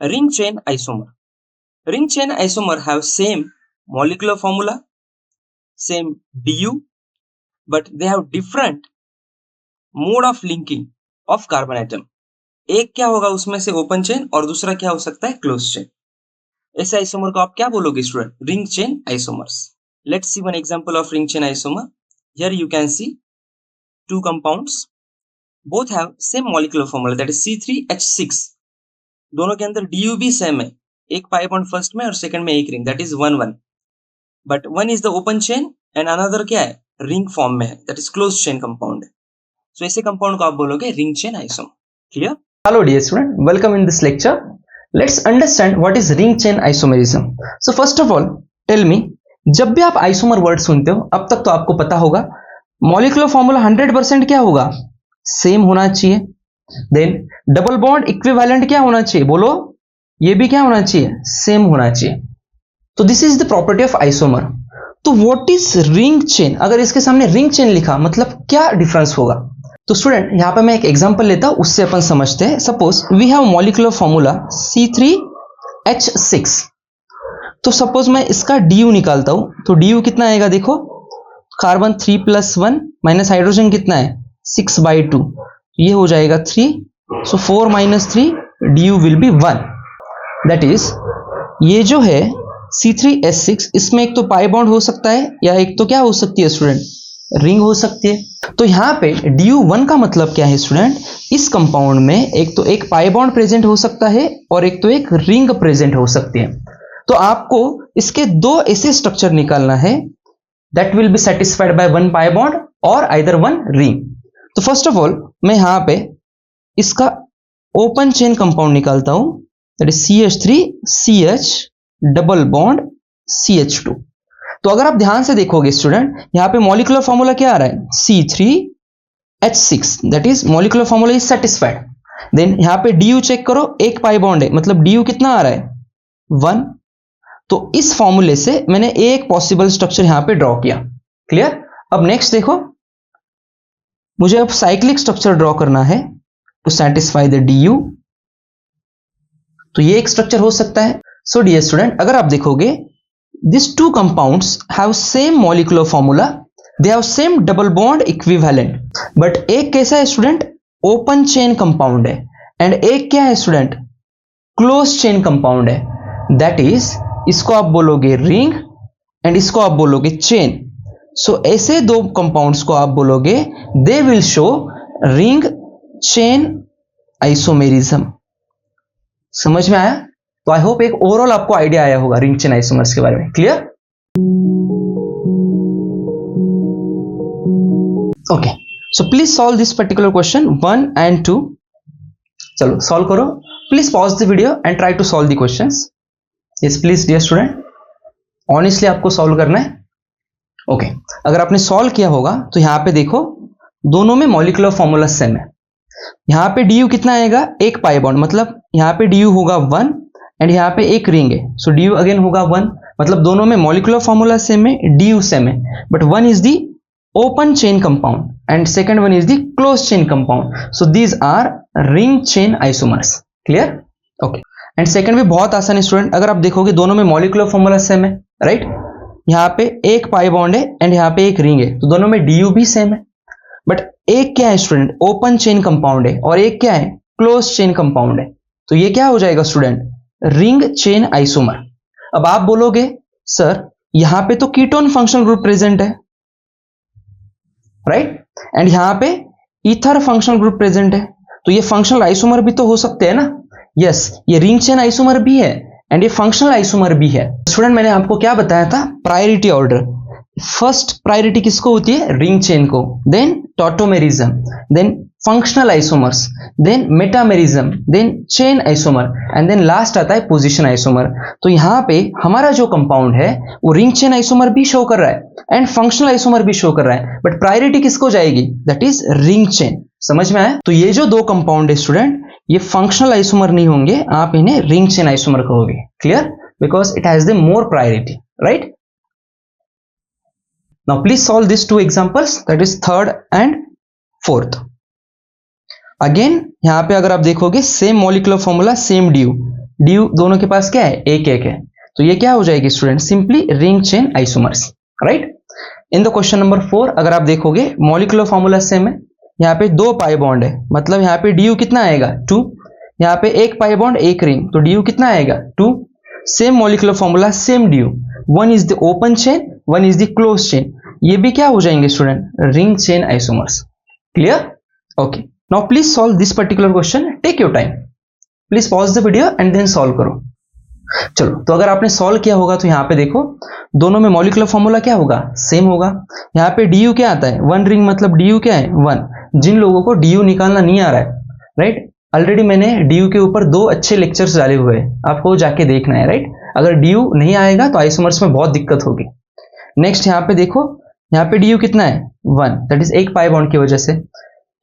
ring chain isomer. Ring chain isomer have same molecular formula, same du, but they have different mode of linking of carbon atom. एक क्या होगा उसमें से open chain और दूसरा क्या हो सकता है क्लोज चेन. ऐसे आइसोमर को आप क्या बोलोगे student? Ring chain isomers. Let's see one example of ring chain isomer. Here you can see two compounds, both have same molecular formula, that is C3H6. दोनों के अंदर DU भी सेम है, एक पाई बॉन्ड फर्स्ट में और second में एक ring, that is 1-1. But one is the open chain and another क्या है? रिंग फॉर्म में है, that is close chain compound है. सो ऐसे कंपाउंड को आप बोलोगे ring chain isomer. Clear? Hello dear student, welcome in this lecture. Let's understand what is ring chain isomerism. So first of all, tell me, जब भी आप आइसोमर वर्ड सुनते हो अब तक तो आपको पता होगा मॉलिक्यूलर फॉर्मूला 100% क्या होगा? सेम होना चाहिए. देन डबल बॉन्ड इक्विवेलेंट क्या होना चाहिए? बोलो, ये भी क्या होना चाहिए? सेम होना चाहिए. तो this is the property of isomer. तो व्हाट इज रिंग चेन? अगर इसके सामने रिंग चेन लिखा मतलब क्या डिफरेंस होगा? तो स्टूडेंट यहां पे मैं एक एग्जांपल लेता हूं, उससे अपन समझते हैं. Suppose we have molecular formula C3H6. तो सपोज मैं इसका DU निकालता हूं, तो DU कितना आएगा? देखो, कार्बन 3+1 माइनस हाइड्रोजन कितना है? 6/2. ये हो जाएगा 3. सो 4 - 3 DU will be 1. That is ये जो है C3H6, इसमें एक तो पाई बॉन्ड हो सकता है या एक तो क्या हो सकती है स्टूडेंट? रिंग हो सकती है. तो यहाँ पे DU1 का मतलब क्या है स्टूडेंट? इस कंपाउंड में एक तो एक पाई बॉन्ड प्रेजेंट हो सकता है और एक तो एक रिंग प्रेजेंट हो सकती है. तो आपको इसके दो ऐसे स्ट्रक्चर निकालना है that will be satisfied by one pi bond or either one ring. तो फर्स्ट ऑफ ऑल मैं यहां पे इसका ओपन चेन कंपाउंड निकालता हूं, that is CH3CH double bond CH2. तो अगर आप ध्यान से देखोगे स्टूडेंट, यहां पे मॉलिक्यूलर फॉर्मूला क्या आ रहा है? C3H6, that is molecular formula is satisfied. Then यहां पे DU चेक करो, एक पाई बॉन्ड है, मतलब DU कितना आ रहा है? 1. तो इस फॉर्मूले से मैंने एक पॉसिबल स्ट्रक्चर यहां पे ड्रॉ किया. क्लियर? अब नेक्स्ट देखो, मुझे अब साइक्लिक स्ट्रक्चर ड्रॉ करना है टू सैटिस्फाई द DU. तो ये एक स्ट्रक्चर हो सकता है. सो डियर स्टूडेंट, अगर आप देखोगे this two compounds have same molecular formula, they have same double bond equivalent, but एक कैसा है स्टूडेंट? ओपन चेन कंपाउंड है एंड एक क्या है स्टूडेंट? क्लोज चेन कंपाउंड है. दैट इज इसको आप बोलोगे रिंग एंड इसको आप बोलोगे चेन. सो ऐसे दो कंपाउंड्स को आप बोलोगे they will show ring chain isomerism. समझ में आया? तो आई होप एक ओवरऑल आपको आइडिया आया होगा रिंग चेन आइसोमर्स के बारे में. Clear? Okay, so please solve this particular question 1 and 2. चलो सॉल्व करो. Please pause the video and try to solve the questions. Yes please dear student, honestly आपको सॉल्व करना है. ओके, अगर आपने सॉल्व किया होगा तो यहां पे देखो दोनों में मॉलिक्यूलर फॉर्मूला सेम है. यहां पे DU कितना आएगा? एक पाई बॉन्ड, मतलब यहां पे DU होगा 1 एंड यहां पे एक रिंग है, सो DU अगेन होगा 1. मतलब दोनों में मॉलिक्यूलर फॉर्मूला सेम है, DU सेम है, but one is the open chain compound and second one is the close chain compound. So these R ring chain isomers. Clear? Okay. And second भी बहुत आसान है स्टूडेंट, अगर आप देखोगे दोनों में मॉलिक्यूलर फॉर्मूला सेम है, राइट? यहाँ पे एक पाई बॉन्ड है एंड यहाँ पे एक रिंग है, तो दोनों में DU भी सेम है. बट एक क्या है स्टूडेंट? ओपन चेन कंपाउंड है और एक क्या है? क्लोज चेन कंपाउंड है. तो ये क्या हो जाएगा स्टूडेंट? Ring chain isomer. अब आप बोलोगे सर यहां पे तो कीटोन फंक्शनल ग्रुप प्रेजेंट है, राइट? एंड यहां पे ईथर फंक्शनल ग्रुप प्रेजेंट है, तो ये फंक्शनल आइसोमर भी तो हो सकते हैं ना? यस, ये रिंग चेन आइसोमर भी है एंड ये फंक्शनल आइसोमर भी है. स्टूडेंट मैंने आपको क्या बताया था? Priority order. फर्स्ट प्रायोरिटी किसको होती है? रिंग चेन को, then tautomerism, then functional isomers, then metamerism, then chain isomer and then last आता है पोजीशन आइसोमर. तो यहां पे हमारा जो कंपाउंड है वो रिंग चेन आइसोमर भी शो कर रहा है एंड फंक्शनल आइसोमर भी शो कर रहा है, बट प्रायोरिटी किसको जाएगी? That is ring chain. समझ में आया? तो ये जो दो कंपाउंड है स्टूडेंट, ये फंक्शनल आइसोमर नहीं होंगे, आप इन्हें रिंग चेन आइसोमर कहोगे. Clear? Because it has the more priority, right? Now please solve these two examples, that is third and fourth. Again यहाँ पे अगर आप देखोगे same molecular formula, same DU. Due दोनों के पास क्या है, एक एक है, तो ये क्या हो जाएगी student, simply ring chain isomers, right. In the question number 4 अगर आप देखोगे मॉलिक्यूलर फॉर्मूला सेम है, यहाँ पे 2 पाई बॉन्ड है, मतलब यहाँ पे ड्यू कितना आएगा 2, यहाँ पे 1 पाई बॉन्ड 1 रिंग, तो ड्यू कितना आएगा 2। Same molecular formula same DU, one is the open chain one is the close chain, ये भी क्या हो जाएंगे student, ring chain isomers. Clear, okay. Now please solve this particular question, take your time, please pause the video and then solve करो। चलो, तो अगर आपने सॉल्व किया होगा तो यहाँ पे देखो दोनों में मॉलिक्यूलर फॉर्मूला क्या होगा, सेम होगा। यहाँ पे डी क्या आता है, वन रिंग, मतलब डी क्या है 1। जिन लोगों को डी निकालना नहीं आ रहा है, राइट, ऑलरेडी मैंने डी के ऊपर 2 अच्छे लेक्चर्स डाले हुए हैं, आपको जाके देखना है, राइट। अगर डी नहीं आएगा तो आइसोमर्स में बहुत दिक्कत होगी। नेक्स्ट यहाँ पे देखो, यहाँ पे डी कितना है 1, दैट इज 1 पाई बॉन्ड की वजह से,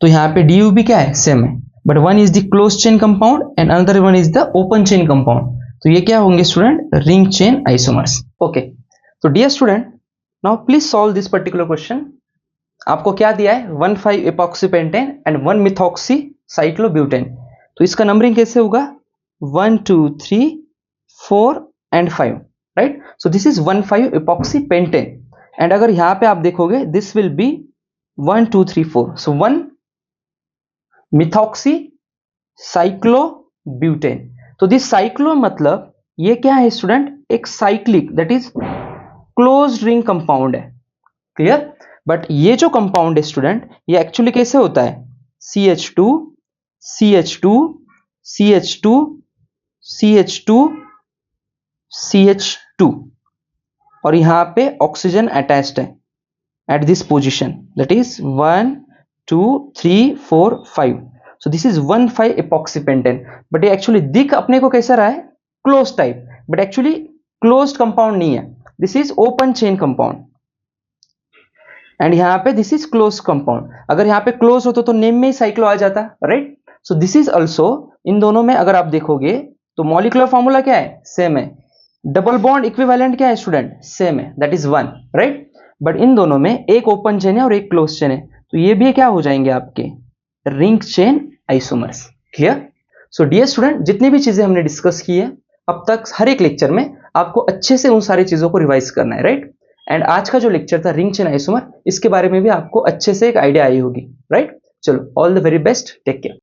तो यहाँ पे डी भी क्या है, सेम है, but one is the close chain compound and another one is the open chain compound, तो ये क्या होंगे student, ring chain isomers. Okay, तो dear student, now please solve this particular question. आपको क्या दिया है, 1,5 epoxy pentane and 1 methoxy cyclobutane, तो इसका नंबरिंग कैसे होगा, 1 2 3 4 and 5, right. So this is 1,5 epoxy pentane, and अगर यहां पे आप देखोगे this will be 1 2 3 4, so 1 methoxy cyclobutane. तो दिस साइक्लो मतलब ये क्या है स्टूडेंट, एक cyclic that is closed ring compound है। क्लियर, बट ये जो कंपाउंड है स्टूडेंट, ये एक्चुअली कैसे होता है, CH2 CH2 CH2 CH2 CH2, और यहां पे ऑक्सीजन अटैच्ड है at this position, that is 1 2 3 4 5, so this is 1,5 epoxy pentane. But ये एक्चुअली दिख अपने को कैसा रहा है, close type, but actually closed compound नहीं है, this is open chain compound, and यहाँ पे दिस इज क्लोज कंपाउंड। अगर यहाँ पे क्लोज होता तो नेम में ही साइक्लो आ जाता, right. So this is also, इन दोनों में अगर आप देखोगे तो मॉलिक्यूलर फॉर्मूला क्या है, सेम है, डबल बॉन्ड इक्विवेलेंट क्या है स्टूडेंट, सेम है, that is 1, right. But in दोनों में एक ओपन चेन है और एक क्लोज चेन है, तो ये भी क्या हो जाएंगे आपके ring chain isomers. Clear. So dear student, जितनी भी चीजें हमने डिस्कस की है अब तक, हर एक लेक्चर में आपको अच्छे से उन सारी चीजों को रिवाइज करना है, राइट। एंड आज का जो लेक्चर था रिंग चेन आइसोमर, इसके बारे में भी आपको अच्छे से एक आइडिया आई होगी, राइट। चलो, all the very best, take care.